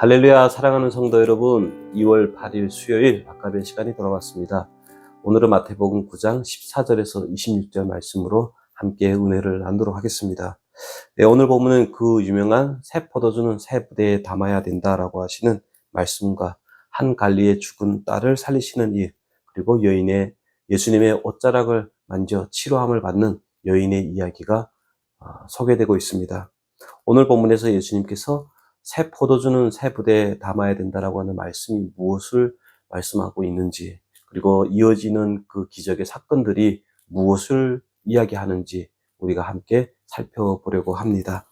할렐루야. 사랑하는 성도 여러분, 2월 8일 수요일 바깥의 시간이 돌아왔습니다. 오늘은 마태복음 9장 14절에서 26절 말씀으로 함께 은혜를 나누도록 하겠습니다. 오늘 본문은 그 유명한 새 포도주는 새 부대에 담아야 된다라고 하시는 말씀과 한 관리의 죽은 딸을 살리시는 일, 그리고 예수님의 옷자락을 만져 치료함을 받는 여인의 이야기가 소개되고 있습니다. 오늘 본문에서 예수님께서 새 포도주는 새 부대에 담아야 된다라고 하는 말씀이 무엇을 말씀하고 있는지, 그리고 이어지는 그 기적의 사건들이 무엇을 이야기하는지 우리가 함께 살펴보려고 합니다.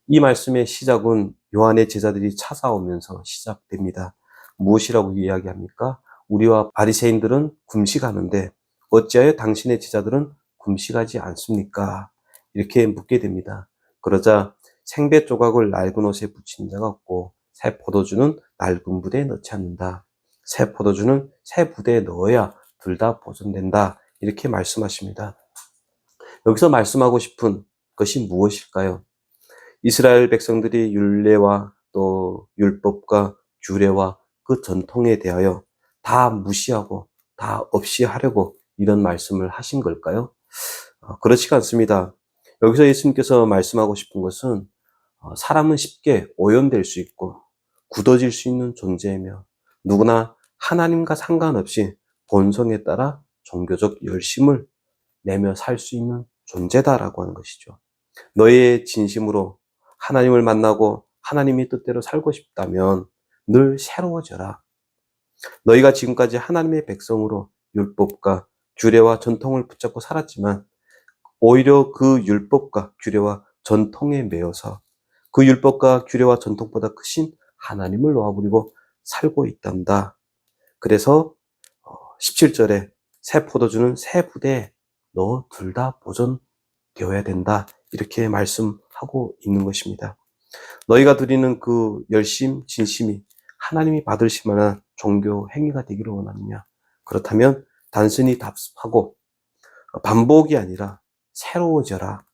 이 말씀의 시작은 요한의 제자들이 찾아오면서 시작됩니다. 무엇이라고 이야기합니까? 우리와 바리새인들은 금식하는데 어찌하여 당신의 제자들은 금식하지 않습니까? 이렇게 묻게 됩니다. 그러자 생배 조각을 낡은 옷에 붙인 자가 없고 새 포도주는 낡은 부대에 넣지 않는다. 새 포도주는 새 부대에 넣어야 둘 다 보존된다. 이렇게 말씀하십니다. 여기서 말씀하고 싶은 것이 무엇일까요? 이스라엘 백성들이 율례와 또 율법과 규례와 그 전통에 대하여 다 무시하고 다 없이 하려고 이런 말씀을 하신 걸까요? 그렇지가 않습니다. 여기서 예수님께서 말씀하고 싶은 것은 사람은 쉽게 오염될 수 있고 굳어질 수 있는 존재이며 누구나 하나님과 상관없이 본성에 따라 종교적 열심을 내며 살 수 있는 존재다라고 하는 것이죠. 너의 진심으로 하나님을 만나고 하나님의 뜻대로 살고 싶다면 늘 새로워져라. 너희가 지금까지 하나님의 백성으로 율법과 규례와 전통을 붙잡고 살았지만 오히려 그 율법과 규례와 전통에 매여서 그 율법과 규례와 전통보다 크신 하나님을 놓아버리고 살고 있단다. 그래서 17절에 새 포도주는 새 부대에 너 둘 다 보존되어야 된다. 이렇게 말씀하고 있는 것입니다. 너희가 드리는 그 열심, 진심이 하나님이 받으실 만한 종교 행위가 되기를 원하느냐? 그렇다면 단순히 답습하고 반복이 아니라 새로워져라.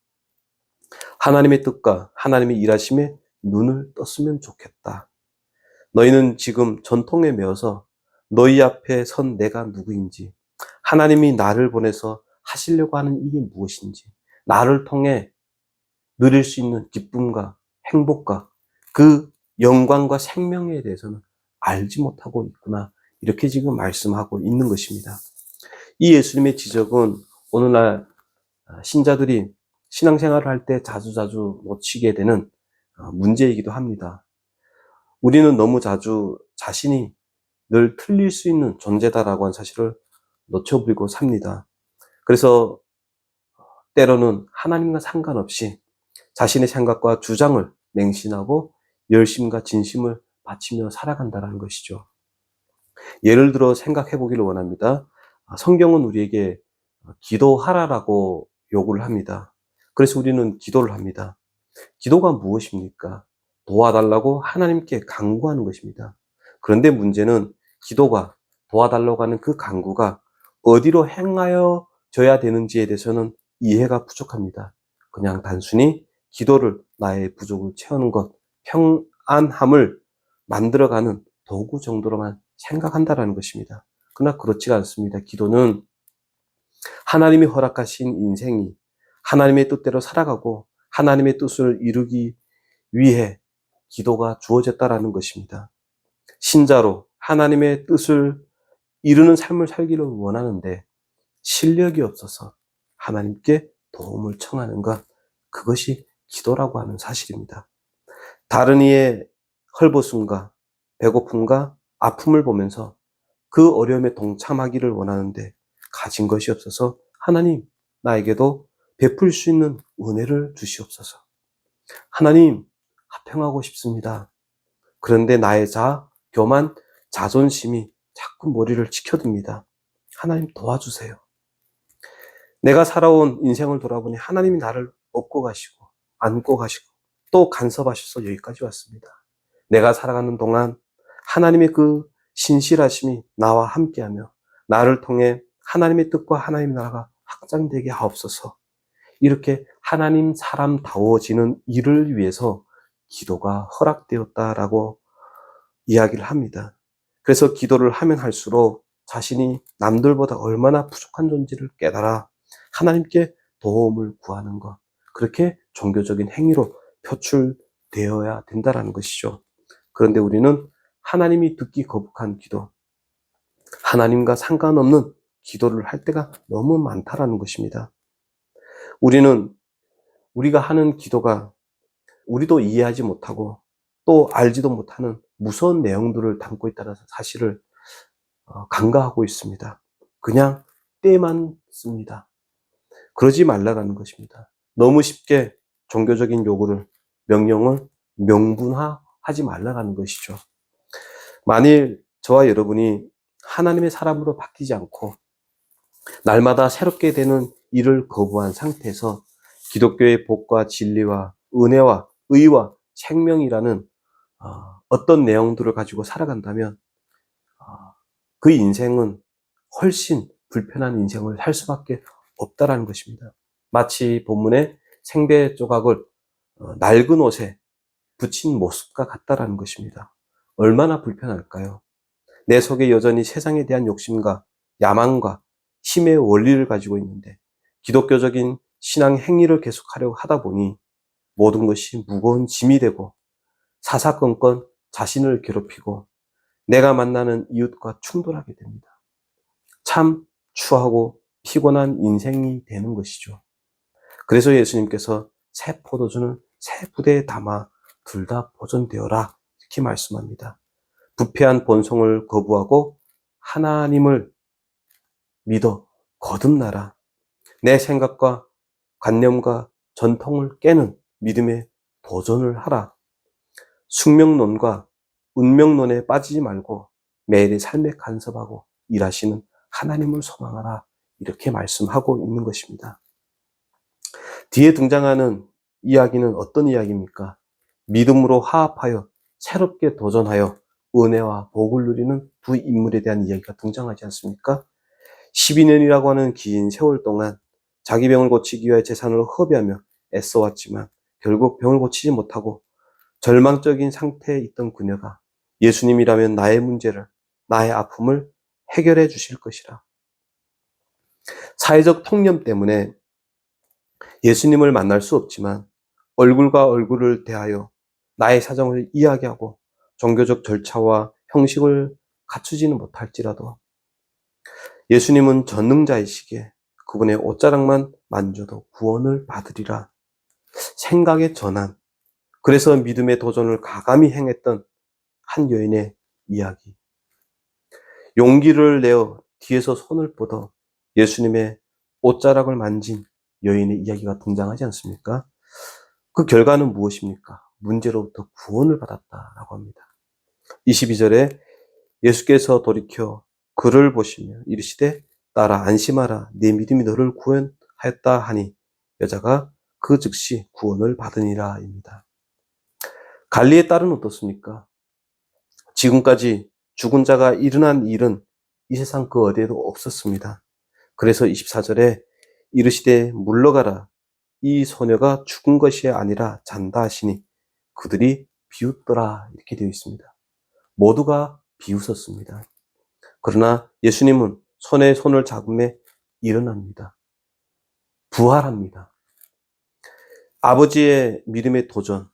하나님의 뜻과 하나님의 일하심에 눈을 떴으면 좋겠다. 너희는 지금 전통에 매어서 너희 앞에 선 내가 누구인지, 하나님이 나를 보내서 하시려고 하는 이게 무엇인지, 나를 통해 누릴 수 있는 기쁨과 행복과 그 영광과 생명에 대해서는 알지 못하고 있구나. 이렇게 지금 말씀하고 있는 것입니다. 이 예수님의 지적은 오늘날 신자들이 신앙생활을 할 때 자주자주 놓치게 되는 문제이기도 합니다. 우리는 너무 자주 자신이 늘 틀릴 수 있는 존재다라고 하는 사실을 놓쳐버리고 삽니다. 그래서 때로는 하나님과 상관없이 자신의 생각과 주장을 맹신하고 열심과 진심을 바치며 살아간다는 것이죠. 예를 들어 생각해 보기를 원합니다. 성경은 우리에게 기도하라라고 요구를 합니다. 그래서 우리는 기도를 합니다. 기도가 무엇입니까? 도와달라고 하나님께 간구하는 것입니다. 그런데 문제는 기도가 도와달라고 하는 그 간구가 어디로 행하여 져야 되는지에 대해서는 이해가 부족합니다. 그냥 단순히 기도를 나의 부족을 채우는 것, 평안함을 만들어가는 도구 정도로만 생각한다는 것입니다. 그러나 그렇지가 않습니다. 기도는 하나님이 허락하신 인생이 하나님의 뜻대로 살아가고 하나님의 뜻을 이루기 위해 기도가 주어졌다라는 것입니다. 신자로 하나님의 뜻을 이루는 삶을 살기를 원하는데 실력이 없어서 하나님께 도움을 청하는 것, 그것이 기도라고 하는 사실입니다. 다른 이의 헐벗음과 배고픔과 아픔을 보면서 그 어려움에 동참하기를 원하는데 가진 것이 없어서 하나님, 나에게도 베풀 수 있는 은혜를 주시옵소서. 하나님, 화평하고 싶습니다. 그런데 나의 교만, 자존심이 자꾸 머리를 치켜듭니다. 하나님 도와주세요. 내가 살아온 인생을 돌아보니 하나님이 나를 업고 가시고 안고 가시고 또 간섭하셔서 여기까지 왔습니다. 내가 살아가는 동안 하나님의 그 신실하심이 나와 함께하며 나를 통해 하나님의 뜻과 하나님의 나라가 확장되게 하옵소서. 이렇게 하나님 사람다워지는 일을 위해서 기도가 허락되었다라고 이야기를 합니다. 그래서 기도를 하면 할수록 자신이 남들보다 얼마나 부족한 존재를 깨달아 하나님께 도움을 구하는 것, 그렇게 종교적인 행위로 표출되어야 된다는 것이죠. 그런데 우리는 하나님이 듣기 거북한 기도, 하나님과 상관없는 기도를 할 때가 너무 많다라는 것입니다. 우리가 하는 기도가 우리도 이해하지 못하고 또 알지도 못하는 무서운 내용들을 담고 있다는 사실을 간과하고 있습니다. 그냥 때만 씁니다. 그러지 말라는 것입니다. 너무 쉽게 종교적인 요구를, 명령을 명분화하지 말라는 것이죠. 만일 저와 여러분이 하나님의 사람으로 바뀌지 않고 날마다 새롭게 되는 일을 거부한 상태에서 기독교의 복과 진리와 은혜와 의와 생명이라는 어떤 내용들을 가지고 살아간다면 그 인생은 훨씬 불편한 인생을 살 수밖에 없다라는 것입니다. 마치 본문의 생배 조각을 낡은 옷에 붙인 모습과 같다라는 것입니다. 얼마나 불편할까요? 내 속에 여전히 세상에 대한 욕심과 야망과 힘의 원리를 가지고 있는데 기독교적인 신앙 행위를 계속하려고 하다 보니 모든 것이 무거운 짐이 되고 사사건건 자신을 괴롭히고 내가 만나는 이웃과 충돌하게 됩니다. 참 추하고 피곤한 인생이 되는 것이죠. 그래서 예수님께서 새 포도주는 새 부대에 담아 둘 다 보존되어라 이렇게 말씀합니다. 부패한 본성을 거부하고 하나님을 믿어 거듭나라. 내 생각과 관념과 전통을 깨는 믿음의 도전을 하라. 숙명론과 운명론에 빠지지 말고 매일의 삶에 간섭하고 일하시는 하나님을 소망하라. 이렇게 말씀하고 있는 것입니다. 뒤에 등장하는 이야기는 어떤 이야기입니까? 믿음으로 화합하여 새롭게 도전하여 은혜와 복을 누리는 두 인물에 대한 이야기가 등장하지 않습니까? 12년이라고 하는 긴 세월 동안 자기 병을 고치기 위해 재산을 허비하며 애써왔지만 결국 병을 고치지 못하고 절망적인 상태에 있던 그녀가 예수님이라면 나의 문제를, 나의 아픔을 해결해 주실 것이라. 사회적 통념 때문에 예수님을 만날 수 없지만 얼굴과 얼굴을 대하여 나의 사정을 이야기하고 종교적 절차와 형식을 갖추지는 못할지라도 예수님은 전능자이시기에 그분의 옷자락만 만져도 구원을 받으리라. 생각의 전환, 그래서 믿음의 도전을 가감히 행했던 한 여인의 이야기. 용기를 내어 뒤에서 손을 뻗어 예수님의 옷자락을 만진 여인의 이야기가 등장하지 않습니까? 그 결과는 무엇입니까? 문제로부터 구원을 받았다라고 합니다. 22절에 예수께서 돌이켜 그를 보시며 이르시되 딸아 안심하라 네 믿음이 너를 구원하였다 하니 여자가 그 즉시 구원을 받으니라입니다. 갈리의 딸은 어떻습니까? 지금까지 죽은 자가 일어난 일은 이 세상 그 어디에도 없었습니다. 그래서 24절에 이르시되 물러가라 이 소녀가 죽은 것이 아니라 잔다 하시니 그들이 비웃더라 이렇게 되어 있습니다. 모두가 비웃었습니다. 그러나 예수님은 손에 손을 잡음에 일어납니다. 부활합니다. 아버지의 믿음의 도전,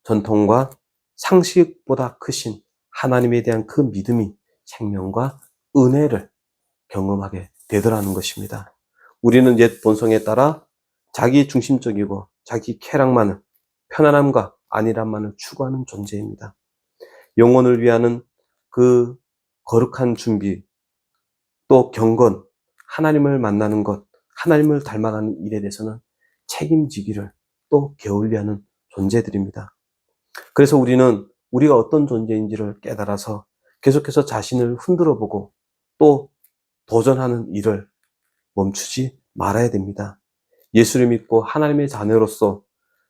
전통과 상식보다 크신 하나님에 대한 그 믿음이 생명과 은혜를 경험하게 되더라는 것입니다. 우리는 옛 본성에 따라 자기 중심적이고 자기 쾌락만을, 편안함과 안일함만을 추구하는 존재입니다. 영혼을 위하는 그 거룩한 준비, 또 경건, 하나님을 만나는 것, 하나님을 닮아가는 일에 대해서는 책임지기를 또 게을리하는 존재들입니다. 그래서 우리는 우리가 어떤 존재인지를 깨달아서 계속해서 자신을 흔들어보고 또 도전하는 일을 멈추지 말아야 됩니다. 예수를 믿고 하나님의 자녀로서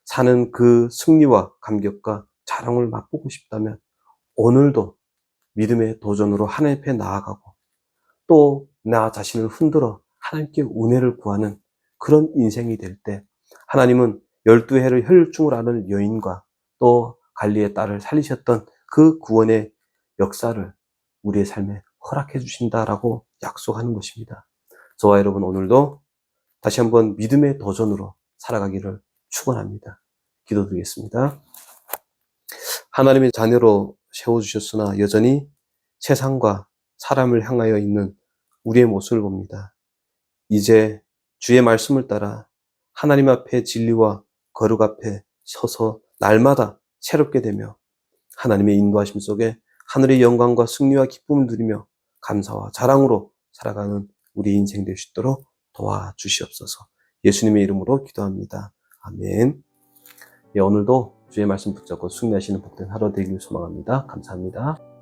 사는 그 승리와 감격과 자랑을 맛보고 싶다면 오늘도 믿음의 도전으로 하나님 앞에 나아가고 또 나 자신을 흔들어 하나님께 은혜를 구하는 그런 인생이 될 때 하나님은 12해를 혈중을 하는 여인과 또 갈리의 딸을 살리셨던 그 구원의 역사를 우리의 삶에 허락해 주신다라고 약속하는 것입니다. 저와 여러분 오늘도 다시 한번 믿음의 도전으로 살아가기를 축원합니다. 기도드리겠습니다. 하나님의 자녀로 세워주셨으나 여전히 세상과 사람을 향하여 있는 우리의 모습을 봅니다. 이제 주의 말씀을 따라 하나님 앞에 진리와 거룩 앞에 서서 날마다 새롭게 되며 하나님의 인도하심 속에 하늘의 영광과 승리와 기쁨을 누리며 감사와 자랑으로 살아가는 우리 인생 될 수 있도록 도와주시옵소서. 예수님의 이름으로 기도합니다. 아멘. 예, 오늘도 주의 말씀 붙잡고 승리하시는 복된 하루 되기를 소망합니다. 감사합니다.